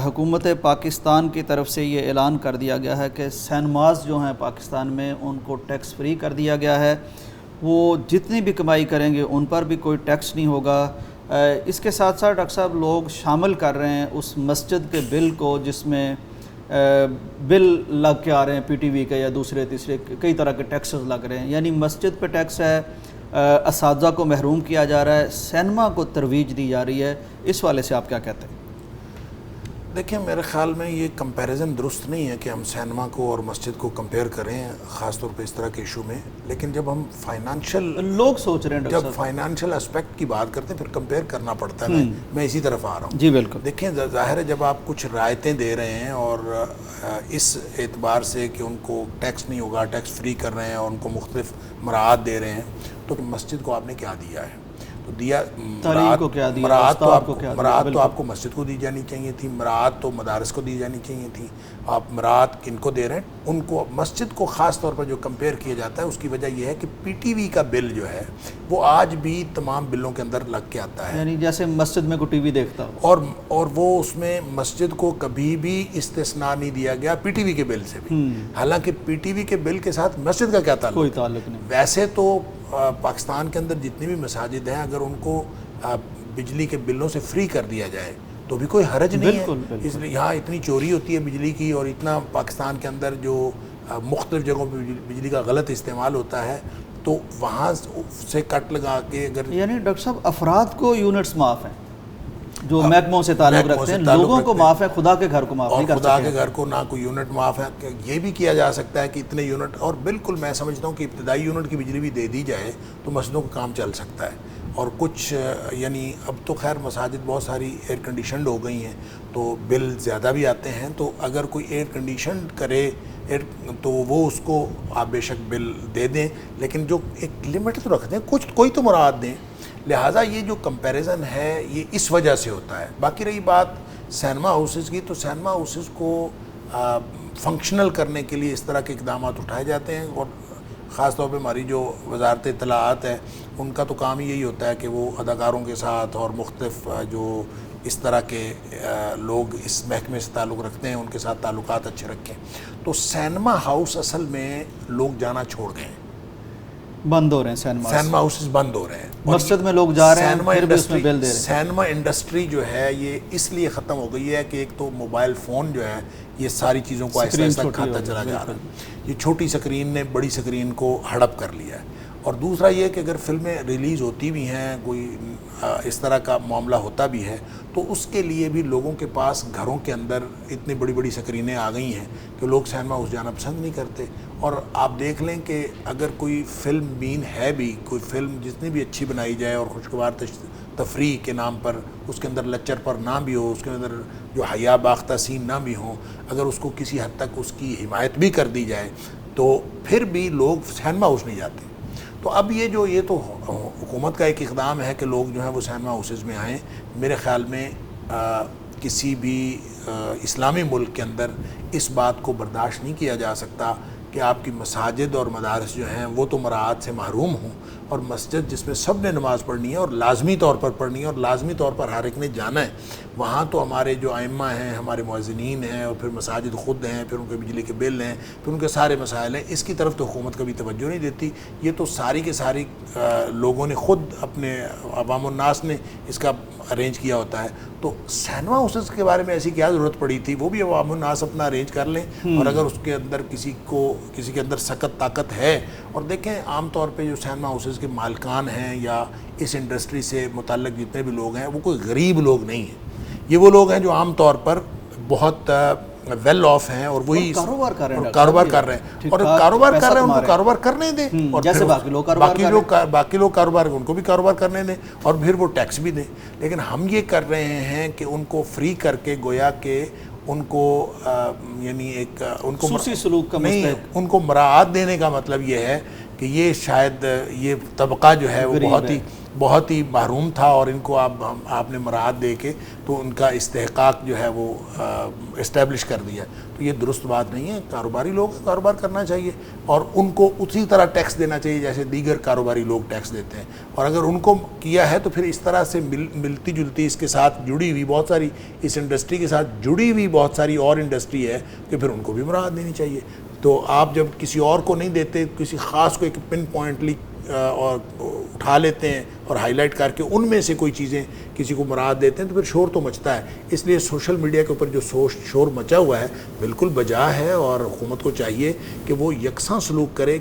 حکومت پاکستان کی طرف سے یہ اعلان کر دیا گیا ہے کہ سینماز جو ہیں پاکستان میں ان کو ٹیکس فری کر دیا گیا ہے. وہ جتنی بھی کمائی کریں گے ان پر بھی کوئی ٹیکس نہیں ہوگا. اس کے ساتھ ساتھ ڈاکٹر صاحب لوگ شامل کر رہے ہیں اس مسجد کے بل کو جس میں بل لگ کے آ رہے ہیں پی ٹی وی کے یا دوسرے تیسرے کئی طرح کے ٹیکسز لگ رہے ہیں. یعنی مسجد پہ ٹیکس ہے, اساتذہ کو محروم کیا جا رہا ہے, سینما کو ترویج دی جا رہی ہے. اس والے سے آپ کیا کہتے ہیں؟ دیکھیں میرے خیال میں یہ کمپیریزن درست نہیں ہے کہ ہم سینما کو اور مسجد کو کمپیئر کریں, خاص طور پہ اس طرح کے ایشو میں. لیکن جب ہم فائنانشل لوگ سوچ رہے ہیں جب فائنانشیل اسپیکٹ کی بات کرتے ہیں پھر کمپیئر کرنا پڑتا ہے. میں اسی طرف آ رہا ہوں. جی بالکل. دیکھیں ظاہر ہے جب آپ کچھ رعایتیں دے رہے ہیں اور اس اعتبار سے کہ ان کو ٹیکس نہیں ہوگا, ٹیکس فری کر رہے ہیں اور ان کو مختلف مراعات دے رہے ہیں, تو مسجد کو آپ نے کیا دیا ہے؟ تو دیا مراعات تو آپ کو مسجد کو دی جانی چاہیے تھی, مراعات تو مدارس کو دی جانی چاہیے تھی. آپ مراعات کن کو دے رہے ہیں؟ ان کو. مسجد کو خاص طور پر جو کمپیئر کیا جاتا ہے اس کی وجہ یہ ہے کہ پی ٹی وی کا بل جو ہے وہ آج بھی تمام بلوں کے اندر لگ کے آتا ہے. یعنی جیسے مسجد میں کوئی ٹی وی دیکھتا ہو, اور وہ اس میں مسجد کو کبھی بھی استثناء نہیں دیا گیا پی ٹی وی کے بل سے بھی. حالانکہ پی ٹی وی کے بل کے ساتھ مسجد کا کیا تعلق؟ کوئی تعلق نہیں. ویسے تو پاکستان کے اندر جتنی بھی مساجد ہیں اگر ان کو بجلی کے بلوں سے فری کر دیا جائے تو بھی کوئی حرج نہیں ہے. اس لیے یہاں اتنی چوری ہوتی ہے بجلی کی اور اتنا پاکستان کے اندر جو مختلف جگہوں پہ بجلی کا غلط استعمال ہوتا ہے, تو وہاں سے کٹ لگا کے اگر یعنی ڈاکٹر صاحب افراد کو یونٹس معاف ہیں جو محکموں سے تعلق رکھتے ہیں, لوگوں کو معاف ہے, خدا کے گھر کو معاف نہیں کر سکتے. خدا کے گھر کو نہ کوئی یونٹ معاف ہے. یہ بھی کیا جا سکتا ہے کہ اتنے یونٹ, اور بالکل میں سمجھتا ہوں کہ ابتدائی یونٹ کی بجلی بھی دے دی جائے تو مسجدوں کا کام چل سکتا ہے. اور کچھ یعنی اب تو خیر مساجد بہت ساری ایئر کنڈیشنڈ ہو گئی ہیں تو بل زیادہ بھی آتے ہیں, تو اگر کوئی ایئر کنڈیشنڈ کرے تو وہ اس کو آپ بے شک بل دے دیں, لیکن جو ایک لمٹ تو رکھ دیں, کوئی تو مراعات دیں. لہٰذا یہ جو کمپیریزن ہے یہ اس وجہ سے ہوتا ہے. باقی رہی بات سینما ہاؤسز کی, تو سینما ہاؤسز کو فنکشنل کرنے کے لیے اس طرح کے اقدامات اٹھائے جاتے ہیں, اور خاص طور پہ ہماری جو وزارت اطلاعات ہے ان کا تو کام یہی ہوتا ہے کہ وہ اداکاروں کے ساتھ اور مختلف جو اس طرح کے لوگ اس محکمے سے تعلق رکھتے ہیں ان کے ساتھ تعلقات اچھے رکھیں. تو سینما ہاؤس اصل میں لوگ جانا چھوڑ گئے ہیں, بند ہو رہے ہیں. سینما ہاؤسز بند ہو رہے ہیں, مسجد میں لوگ جا رہے ہیں پھر بھی اس میں بل دے رہے ہیں. سینما انڈسٹری جو ہے یہ اس لیے ختم ہو گئی ہے کہ ایک تو موبائل فون جو ہے یہ ساری چیزوں کو آہستہ آہستہ کھاتا چلا جا رہا ہے. یہ چھوٹی سکرین نے بڑی سکرین کو ہڑپ کر لیا ہے. اور دوسرا یہ کہ اگر فلمیں ریلیز ہوتی بھی ہیں, کوئی اس طرح کا معاملہ ہوتا بھی ہے, تو اس کے لیے بھی لوگوں کے پاس گھروں کے اندر اتنی بڑی بڑی سکرینیں آ گئی ہیں کہ لوگ سینما ہاؤس جانا پسند نہیں کرتے. اور آپ دیکھ لیں کہ اگر کوئی فلم بین ہے بھی, کوئی فلم جتنی بھی اچھی بنائی جائے اور خوشگوار تفریح کے نام پر اس کے اندر لچر پر نہ بھی ہو, اس کے اندر جو حیا باختہ سین نہ بھی ہوں, اگر اس کو کسی حد تک اس کی حمایت بھی کر دی جائے تو پھر بھی لوگ سینما ہاؤس نہیں جاتے. تو اب یہ تو حکومت کا ایک اقدام ہے کہ لوگ جو ہیں وہ سینما ہاؤسز میں آئیں. میرے خیال میں کسی بھی اسلامی ملک کے اندر اس بات کو برداشت نہیں کیا جا سکتا کہ آپ کی مساجد اور مدارس جو ہیں وہ تو مراعات سے محروم ہوں, اور مسجد جس میں سب نے نماز پڑھنی ہے اور لازمی طور پر پڑھنی ہے اور لازمی طور پر ہر ایک نے جانا ہے, وہاں تو ہمارے جو ائمہ ہیں, ہمارے مؤذنین ہیں, اور پھر مساجد خود ہیں, پھر ان کے بجلی کے بل ہیں, پھر ان کے سارے مسائل ہیں. اس کی طرف تو حکومت کبھی توجہ نہیں دیتی. یہ تو ساری کے ساری لوگوں نے خود اپنے عوام الناس نے اس کا ارینج کیا ہوتا ہے. تو سینما ہاؤسز کے بارے میں ایسی کیا ضرورت پڑی تھی؟ وہ بھی عوام الناس اپنا ارینج کر لیں, اور اگر اس کے اندر کسی کے اندر سخت طاقت ہے. اور دیکھیں عام طور پہ جو سینما ہاؤسز کے مالکان ہیں یا اس انڈسٹری سے متعلق جتنے بھی لوگ ہیں وہ کوئی غریب لوگ نہیں ہیں. یہ وہ لوگ ہیں جو عام طور پر بہت ویل آف ہیں اور وہی کاروبار کر رہے ہیں, اور کاروبار کر رہے ہیں ان کو کاروبار کرنے دیں, اور جیسے باقی لوگ کاروبار ان کو بھی کاروبار کرنے دیں, اور پھر وہ ٹیکس بھی دیں. لیکن ہم یہ کر رہے ہیں کہ ان کو فری کر کے گویا کہ ان کو یعنی ایک ان کو خصوصی سلوک کا نہیں, ان کو مراعات دینے کا مطلب یہ ہے کہ یہ شاید یہ طبقہ جو ہے وہ بہت ہی محروم تھا اور ان کو آپ نے مراعات دے کے تو ان کا استحقاق جو ہے وہ اسٹیبلش کر دیا. تو یہ درست بات نہیں ہے. کاروباری لوگ کاروبار کرنا چاہیے اور ان کو اسی طرح ٹیکس دینا چاہیے جیسے دیگر کاروباری لوگ ٹیکس دیتے ہیں, اور اگر ان کو کیا ہے تو پھر اس طرح سے ملتی جلتی اس کے ساتھ جڑی ہوئی بہت ساری, اس انڈسٹری کے ساتھ جڑی ہوئی بہت ساری اور انڈسٹری ہے کہ پھر ان کو بھی مراعات دینی چاہیے. تو آپ جب کسی اور کو نہیں دیتے, کسی خاص کو ایک پن پوائنٹلی اور اٹھا لیتے ہیں اور ہائی لائٹ کر کے ان میں سے کوئی چیزیں کسی کو مراعات دیتے ہیں تو پھر شور تو مچتا ہے. اس لیے سوشل میڈیا کے اوپر جو شور مچا ہوا ہے بالکل بجا ہے, اور حکومت کو چاہیے کہ وہ یکساں سلوک کرے.